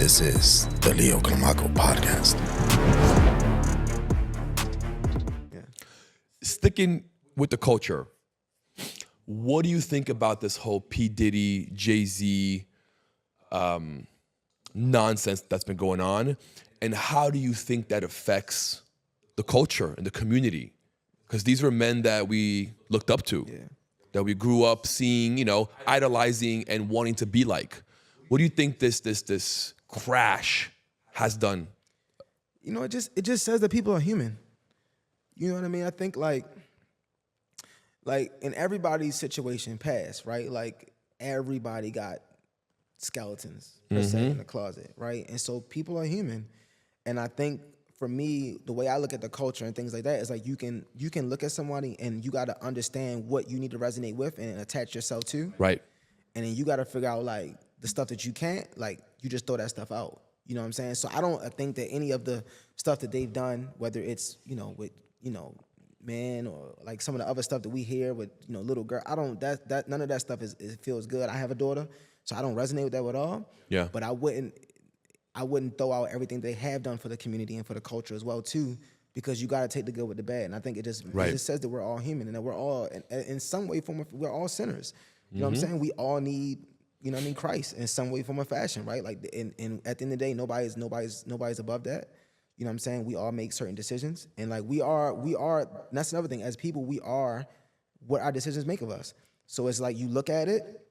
This is the Leo Climaco podcast. Sticking with the culture, what do you think about this whole P. Diddy, Jay-Z nonsense that's been going on? And how do you think that affects the culture and the community? Because these were men that we looked up to, that we grew up seeing, idolizing and wanting to be like. What do you think this crash has done? It just says that people are human. You know what I mean? I think like in everybody's situation past, right? Like everybody got skeletons per se in the closet, right? And so people are human. And I think for me, the way I look at the culture and things like that is like you can look at somebody and you got to understand what you need to resonate with and attach yourself to. Right. And then you got to figure out like the stuff that you can't, like you just throw that stuff out. You know what I'm saying? So I don't think that any of the stuff that they've done, whether it's, with, men or like some of the other stuff that we hear with, little girl, that none of that stuff it feels good. I have a daughter, so I don't resonate with that at all. Yeah. But I wouldn't throw out everything they have done for the community and for the culture as well too, because you got to take the good with the bad. And I think it just says that we're all human and that we're all in some way, we're all sinners. You know what I'm saying? We all need, Christ in some way, form, or fashion, right? Like, and at the end of the day, nobody's above that. You know what I'm saying? We all make certain decisions. And like we are, that's another thing. As people, we are what our decisions make of us. So it's like you look at it,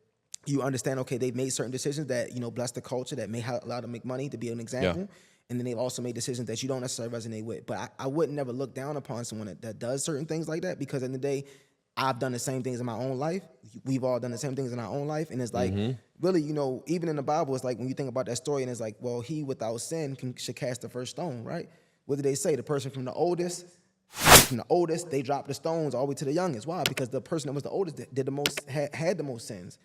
you understand, okay, they've made certain decisions that, bless the culture, that may allow them to make money, to be an example. Yeah. And then they've also made decisions that you don't necessarily resonate with. But I would never look down upon someone that does certain things like that, because at the end of the day, I've done the same things in my own life. We've all done the same things in our own life. And it's like, really, even in the Bible, it's like when you think about that story and it's like, well, he without sin should cast the first stone, right? What did they say? The person from the oldest, they dropped the stones all the way to the youngest. Why? Because the person that was the oldest did the most, had the most sins.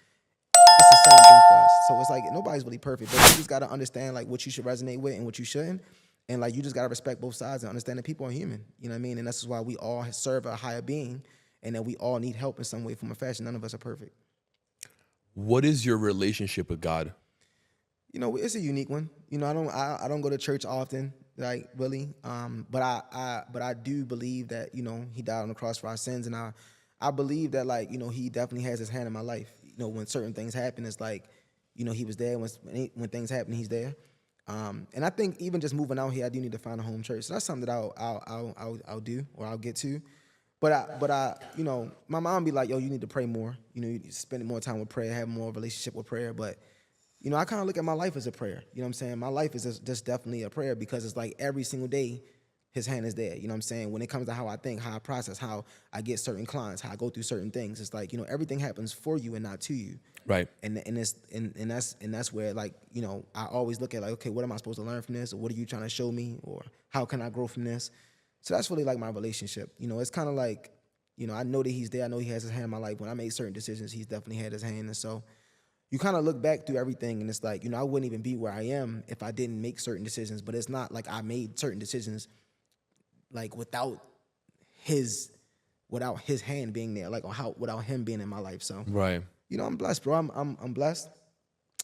It's the same thing for us. So it's like nobody's really perfect, but you just got to understand like what you should resonate with and what you shouldn't. And like you just got to respect both sides and understand that people are human. You know what I mean? And that's why we all serve a higher being and that we all need help in some way, form, or fashion. None of us are perfect. What is your relationship with God? It's a unique one. I don't go to church often, like really. But I do believe that, he died on the cross for our sins. And I believe that like, he definitely has his hand in my life. When certain things happen, it's like, he was there. When things happen, he's there. And I think even just moving out here, I do need to find a home church. So that's something that I'll do, or I'll get to. But I, my mom be like, yo, you need to pray more. You need to spend more time with prayer, have more relationship with prayer. But, I kind of look at my life as a prayer. You know what I'm saying? My life is just definitely a prayer, because it's like every single day, his hand is there. You know what I'm saying? When it comes to how I think, how I process, how I get certain clients, how I go through certain things, it's like, everything happens for you and not to you. Right. And that's where like, I always look at like, okay, what am I supposed to learn from this? Or what are you trying to show me? Or how can I grow from this? So that's really like my relationship. It's kind of like, I know that he's there. I know he has his hand in my life. When I make certain decisions, he's definitely had his hand. And so you kind of look back through everything and it's like, I wouldn't even be where I am if I didn't make certain decisions. But it's not like I made certain decisions like without his hand being there, like without him being in my life. So right. I'm blessed, bro. I'm blessed.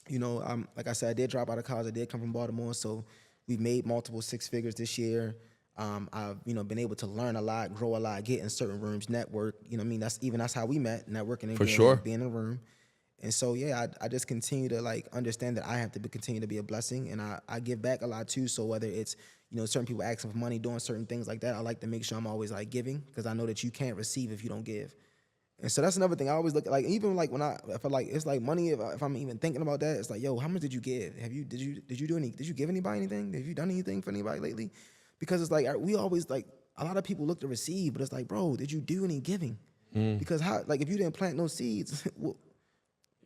Like I said, I did drop out of college. I did come from Baltimore, so we've made multiple six figures this year. I've been able to learn a lot, grow a lot, get in certain rooms, network. That's how we met, networking and being in a room. And so I just continue to like understand that I have to continue to be a blessing, and I give back a lot too. So whether it's certain people asking for money, doing certain things like that, I like to make sure I'm always like giving, because I know that you can't receive if you don't give. And so that's another thing. I always look at, like, even like if I like, it's like money, if I'm even thinking about that, it's like, yo, how much did you give? Did you give anybody anything? Have you done anything for anybody lately? Because it's like, we always like, a lot of people look to receive, but it's like, bro, did you do any giving? Because if you didn't plant no seeds, well,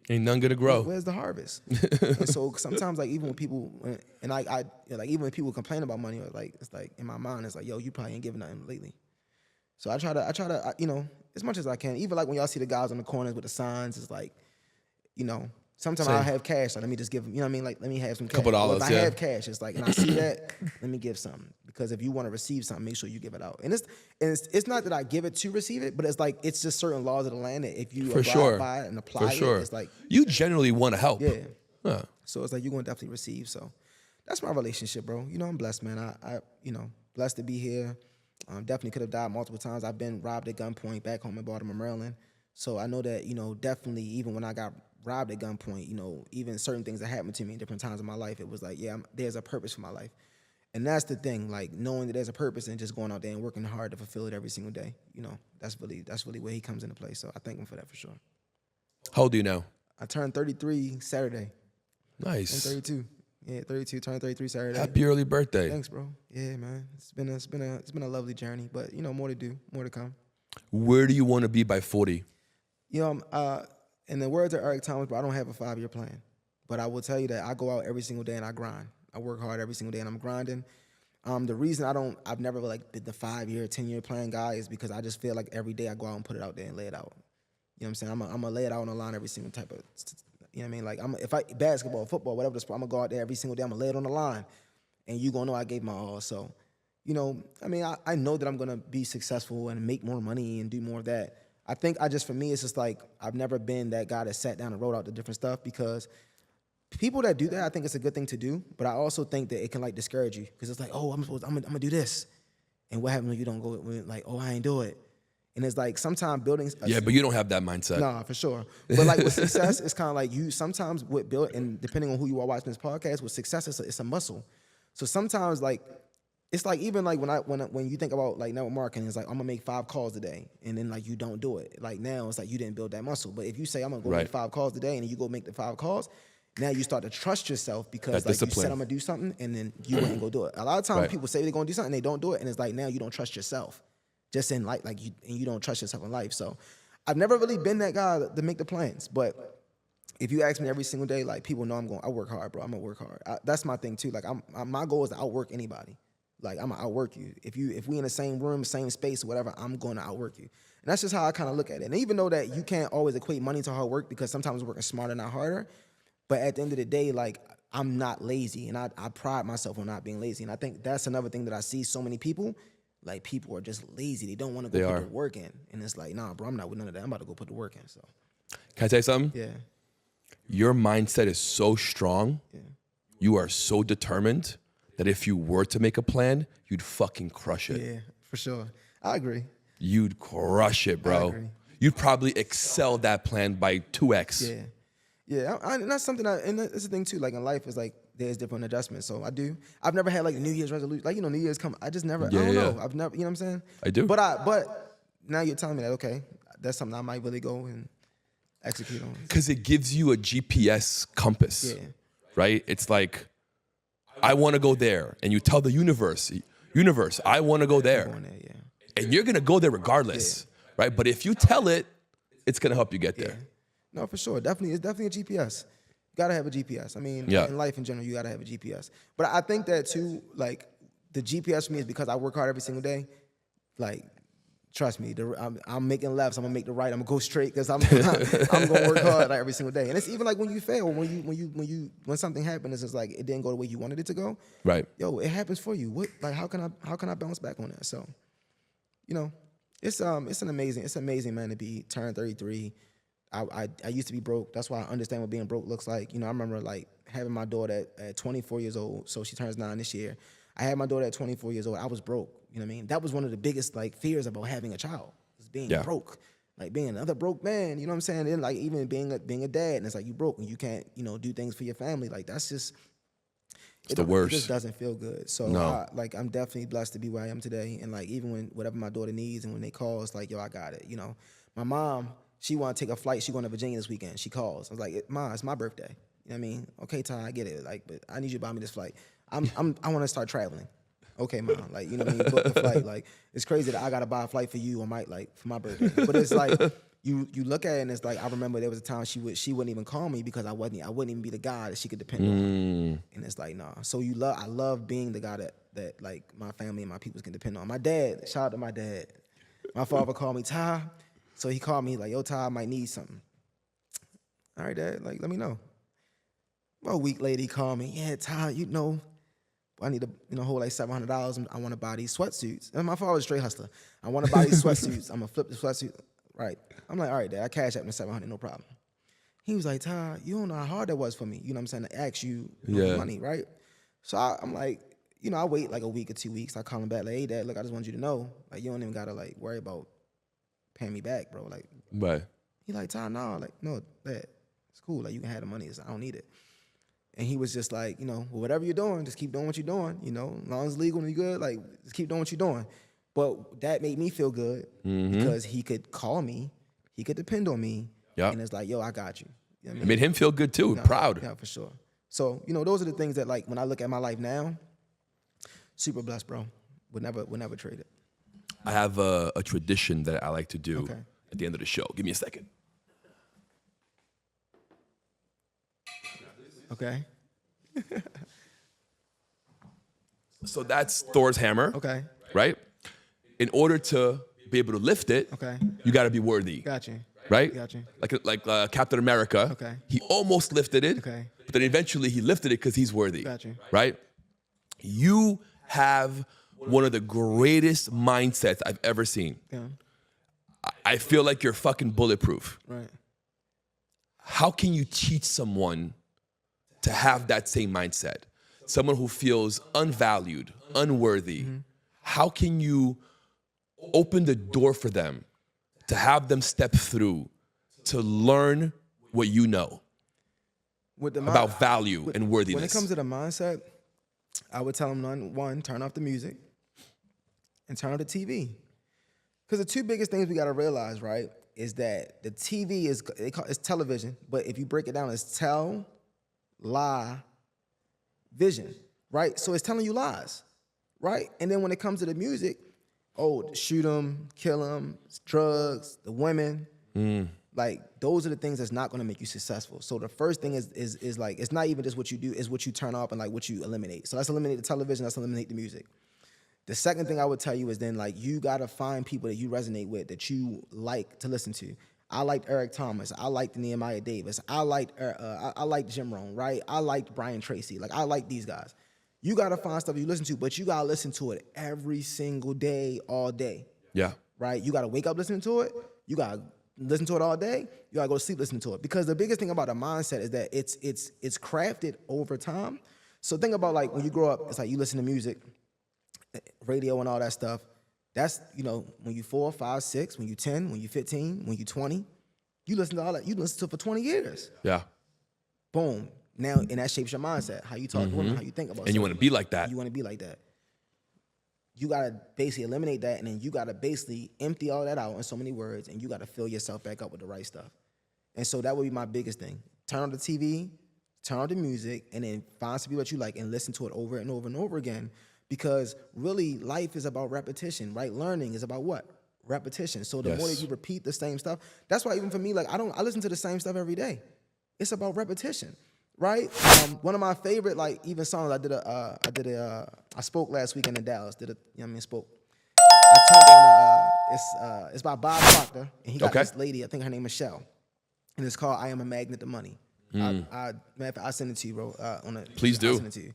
ain't none gonna grow. Where's the harvest? And so sometimes, like, even when people, and I like, even when people complain about money, it's like in my mind, it's like, yo, you probably ain't giving nothing lately. So I try to, as much as I can. Even like when y'all see the guys on the corners with the signs, it's like, sometimes I'll have cash. So let me just give them, like, let me have some cash. Couple dollars, if I have cash, it's like, and I see that, let me give something. Because if you want to receive something, make sure you give it out. And it's not that I give it to receive it, but it's like, it's just certain laws of the land that if you abide by it and apply it, it's like, you generally want to help. Yeah. Huh. So it's like, you're going to definitely receive. So that's my relationship, bro. You know, I'm blessed, man. I blessed to be here. Definitely could have died multiple times. I've been robbed at gunpoint back home in Baltimore, Maryland. So I know that, definitely even when I got robbed at gunpoint, even certain things that happened to me in different times of my life, it was like, yeah, there's a purpose for my life. And that's the thing, like knowing that there's a purpose and just going out there and working hard to fulfill it every single day. That's really where he comes into play. So I thank him for that for sure. How old are you now? I turned 33 Saturday. Nice. I'm 32. Yeah, 32. Turned 33 Saturday. Happy early birthday. Thanks, bro. Yeah, man. It's been a lovely journey, but more to do, more to come. Where do you want to be by 40? In the words of Eric Thomas, bro, I don't have a 5-year plan, but I will tell you that I go out every single day and I grind. I work hard every single day and I'm grinding. The reason I've never like did the 5-year, 10-year plan guy is because I just feel like every day I go out and put it out there and lay it out. You know what I'm saying? I'm gonna lay it out on the line every single type of, you know what I mean? Like basketball, football, whatever the sport, I'm gonna go out there every single day. I'm gonna lay it on the line, and you gonna know I gave my all. So, I know that I'm gonna be successful and make more money and do more of that. I think for me, it's just like I've never been that guy that sat down and wrote out the different stuff, because people that do that, I think it's a good thing to do, but I also think that it can like discourage you, because it's like, oh, I'm gonna do this, and what happens when you don't go? When like, oh, I ain't do it. And it's like sometimes building. Yeah, but you don't have that mindset. No, for sure. But like with success, it's kind of like you sometimes with build, and depending on who you are watching this podcast, with success, it's a muscle. So sometimes like it's like even like when you think about like network marketing, it's like I'm gonna make 5 calls today, and then like you don't do it. Like now it's like you didn't build that muscle. But if you say I'm gonna go make 5 calls today, and then you go make the 5 calls, now you start to trust yourself, because like you said I'm gonna do something, and then you went and go do it. A lot of times people say they're gonna do something, they don't do it, and it's like now you don't trust yourself. Just in life, and you don't trust yourself in life. So I've never really been that guy to make the plans. But if you ask me every single day, like people know I work hard, bro. I'm gonna work hard. That's my thing too. Like my goal is to outwork anybody. Like I'm gonna outwork you. If we in the same room, same space, or whatever, I'm gonna outwork you. And that's just how I kind of look at it. And even though that you can't always equate money to hard work, because sometimes working smarter, not harder. But at the end of the day, like I'm not lazy, and I pride myself on not being lazy. And I think that's another thing that I see so many people. Like people are just lazy. They don't want to go put the work in. And it's like, nah, bro, I'm not with none of that. I'm about to go put the work in. So can I tell you something? Yeah. Your mindset is so strong. Yeah. You are so determined that if you were to make a plan, you'd fucking crush it. Yeah, for sure. I agree. You'd crush it, bro. I agree. You'd probably excel that plan by 2x. Yeah. Yeah, and that's something and that's the thing too, like in life is like there's different adjustments. So I've never had like a New Year's resolution, like, New Year's come, I just never, I don't know. I've never, you know what I'm saying? I do. But now you're telling me that, okay, that's something I might really go and execute on. Because it gives you a GPS compass, right? It's like, I want to go there. And you tell the universe, I want to go there. And you're going to go there regardless, right? But if you tell it, it's going to help you get there. No, for sure. It's definitely a GPS. You gotta have a GPS. I mean, in life in general, you gotta have a GPS. But I think that too, like the GPS for me is because I work hard every single day. Like, trust me, I'm making lefts. I'm gonna make the right. I'm gonna go straight because I'm gonna work hard like, every single day. And it's even like when you fail, when something happens, it's just like it didn't go the way you wanted it to go. Right. Yo, it happens for you. What? Like, how can I bounce back on that? So, it's amazing, man, to be turned 33. I used to be broke. That's why I understand what being broke looks like. I remember like having my daughter at 24 years old. So she turns 9 this year. I had my daughter at 24 years old. I was broke. You know what I mean? That was one of the biggest like fears about having a child, was being broke, like being another broke man. You know what I'm saying? And like even being a dad, and it's like you broke and you can't do things for your family. Like that's just the worst. It just doesn't feel good. So I'm definitely blessed to be where I am today. And like even when whatever my daughter needs and when they call, it's like, yo, I got it. My mom. She want to take a flight. She going to Virginia this weekend. She calls. I was like, Ma, it's my birthday. You know what I mean? Okay, Ty, I get it. Like, but I need you to buy me this flight. I want to start traveling. Okay, Ma. Like, you know what I mean? Book the flight. Like, it's crazy that I got to buy a flight for you for my birthday. But it's like, you look at it and it's like, I remember there was a time she wouldn't even call me because I wouldn't even be the guy that she could depend on. And it's like, nah. So I love being the guy that like my family and my people can depend on. My dad, shout out to my dad. My father called me, Ty. So he called me like, yo, Ty, I might need something. All right, Dad, like, let me know. Well, a week later, he called me, yeah, Ty, I need a whole like $700. I want to buy these sweatsuits. And my father was a straight hustler. I want to buy these sweatsuits. I'm going to flip the sweatsuit. Right. I'm like, all right, Dad, I cash out my $700, no problem. He was like, Ty, you don't know how hard that was for me. You know what I'm saying? To ask you money, right? So I'm like, I wait like a week or 2 weeks. I call him back like, hey, Dad, look, I just want you to know, like, you don't even gotta like worry about paying me back, bro. Like, Right. he like, Ty, no, like, no, Dad, it's cool. Like, you can have the money. I don't need it. And he was just like, well, whatever you're doing, just keep doing what you're doing. As long as it's legal and you're good, like, just keep doing what you're doing. But that made me feel good because he could call me, he could depend on me, and it's like, yo, I got you. You know what I mean? It made him feel good too, proud. Yeah, for sure. So, those are the things that, like, when I look at my life now, super blessed, bro. Would never trade it. I have a tradition that I like to do Okay. at the end of the show. Give me a second. Okay. So that's Thor's hammer. Okay. Right? In order to be able to lift it, Okay. you got to be worthy. Got you. Right? Got you. Like Captain America. Okay. He almost lifted it. Okay. But then eventually he lifted it because he's worthy. Got you. Right? You have one of the greatest mindsets I've ever seen. Yeah. I feel like you're fucking bulletproof. Right. How can you teach someone to have that same mindset? Someone who feels unvalued, unworthy. How can you open the door for them to have them step through to learn what you know about value and worthiness? When it comes to the mindset, I would tell them, one, turn off the music and turn off the TV. Because the two biggest things we got to realize, right, is that the TV it's television, but if you break it down, it's lie, vision, right? So it's telling you lies, right? And then when it comes to the music, shoot them, kill them, drugs, the women, like those are the things that's not going to make you successful. So the first thing is like, it's not even just what you do, it's what you turn off and like what you eliminate. So let's eliminate the television, let's eliminate the music. The second thing I would tell you is then like you got to find people that you resonate with, that you like to listen to. I liked Eric Thomas. I liked Nehemiah Davis. I liked Jim Rohn, right? I liked Brian Tracy. Like I like these guys. You got to find stuff you listen to, but you got to listen to it every single day, all day. Yeah. Right? You got to wake up listening to it. You got to listen to it all day. You got to go to sleep listening to it. Because the biggest thing about the mindset is that it's crafted over time. So think about like when you grow up, it's like you listen to music, radio and all that stuff. That's, when you 4, 5, 6, when you 10, when you 15, when you 20, you listen to all that. You listen to it for 20 years. Yeah. Boom. Now, and that shapes your mindset, how you talk to women, how you think about And you want to be like that. You want to be like that. You got to basically eliminate that, and then you got to basically empty all that out in so many words, and you got to fill yourself back up with the right stuff. And so that would be my biggest thing. Turn on the TV, turn on the music, and then find some people that you like and listen to it over and over and over again. Because really, life is about repetition, right? Learning is about what? Repetition. So the more that you repeat the same stuff, that's why even for me, like I listen to the same stuff every day. It's about repetition, right? One of my favorite, like even songs I spoke last weekend in Dallas. Spoke. I turned on it's by Bob Proctor, and he got this lady. I think her name is Michelle, and it's called "I Am a Magnet to Money." Matter of fact, I'll send it to you, bro. Please do. I'll send it to you.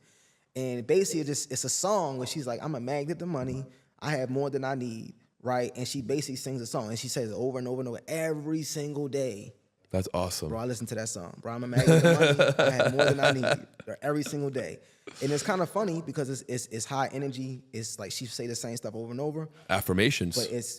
And basically, it's a song where she's like, I'm a magnet to money. I have more than I need, right? And she basically sings a song, and she says it over and over and over every single day. That's awesome. Bro, I listen to that song. Bro, I'm a magnet to money. I have more than I need every single day. And it's kind of funny because it's high energy. It's like she say the same stuff over and over. Affirmations.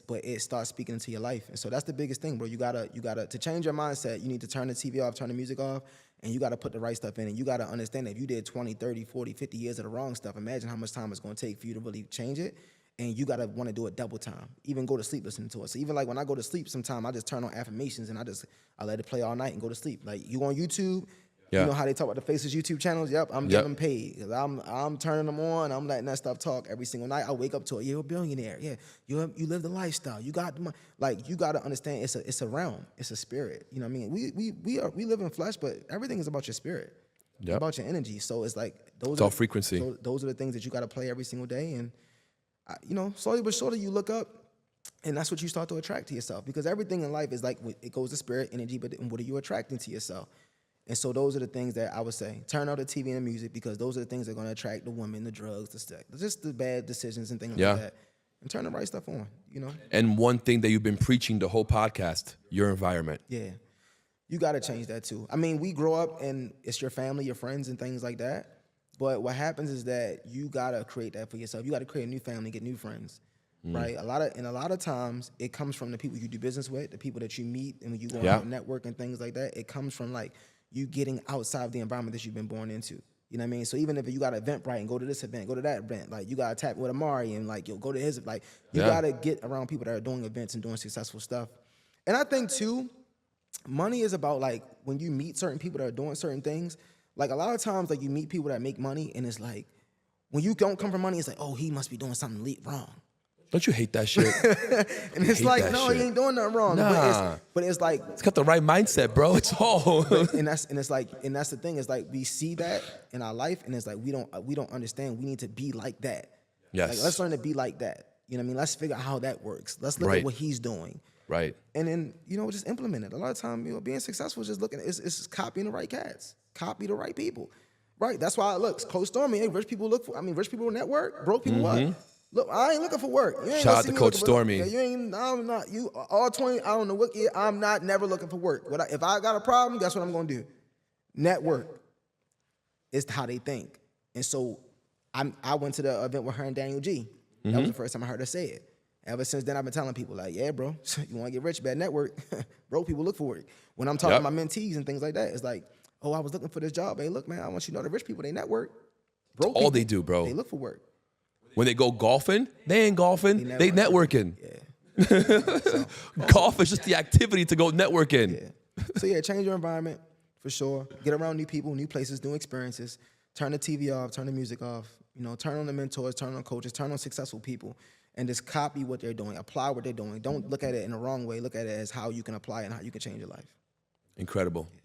But it starts speaking into your life. And so that's the biggest thing, bro. You gotta to change your mindset, you need to turn the TV off, turn the music off. And you got to put the right stuff in. And you got to understand that if you did 20, 30, 40, 50 years of the wrong stuff, imagine how much time it's going to take for you to really change it. And you got to want to do it double time. Even go to sleep listening to it. So even like when I go to sleep, sometimes I just turn on affirmations and I let it play all night and go to sleep. Like you on YouTube, you know how they talk about the Faces YouTube channels? Yep, I'm getting paid. Because I'm turning them on. I'm letting that stuff talk every single night. I wake up to it. You're a billionaire. Yeah, you live the lifestyle. You got the money. Like you got to understand it's a realm. It's a spirit. You know what I mean? We live in flesh, but everything is about your spirit. Yep. About your energy. So it's like it's all frequency. So those are the things that you got to play every single day. And slowly but surely you look up, and that's what you start to attract to yourself. Because everything in life is like it goes to spirit, energy, but what are you attracting to yourself? And so those are the things that I would say. Turn out the TV and the music, because those are the things that are going to attract the women, the drugs, the sex, just the bad decisions and things like that. And turn the right stuff on, And one thing that you've been preaching the whole podcast, your environment. Yeah. You got to change that too. I mean, we grow up and it's your family, your friends and things like that. But what happens is that you gotta create that for yourself. You gotta create a new family, get new friends, right? A lot of times it comes from the people you do business with, the people that you meet, and when you go on your network and things like that. It comes from like you getting outside of the environment that you've been born into. You know what I mean? So even if you got an Eventbrite and go to this event, go to that event, like you gotta tap with Amari and like you'll go to his, like you gotta get around people that are doing events and doing successful stuff. And I think too, money is about like when you meet certain people that are doing certain things, like a lot of times like you meet people that make money and it's like, when you don't come from money, it's like, oh, he must be doing something wrong. Don't you hate that shit? And it's like, no, he ain't doing nothing wrong. Nah. But it's like, It's got the right mindset, bro. It's all. and that's the thing. It's like we see that in our life, and it's like we don't understand. We need to be like that. Yes. Like, let's learn to be like that. You know what I mean? Let's figure out how that works. Let's look at what he's doing. Right. And then, just implement it. A lot of time, being successful is just looking at it's copying the right cats. Copy the right people. Right. That's why it looks Coach Stormy. Hey, rich people rich people network, broke people what? Look, I ain't looking for work. You ain't Shout out to Coach Stormy. I'm not, all 20, I don't know what year, I'm never looking for work. If I got a problem, guess what I'm going to do? Network. It's how they think. And so I went to the event with her and Daniel G. That was the first time I heard her say it. Ever since then, I've been telling people like, yeah, bro, you want to get rich, bad network. Broke people look for work. When I'm talking to my mentees and things like that, it's like, oh, I was looking for this job. Hey, look, man, I want you to know the rich people, they network. Broke people, all they do, bro. They look for work. When they go golfing, they ain't golfing. They networking. Yeah. Golf is just the activity to go networking. Yeah. So yeah, change your environment for sure. Get around new people, new places, new experiences. Turn the TV off, turn the music off. Turn on the mentors, turn on coaches, turn on successful people, and just copy what they're doing. Apply what they're doing. Don't look at it in the wrong way. Look at it as how you can apply it and how you can change your life. Incredible.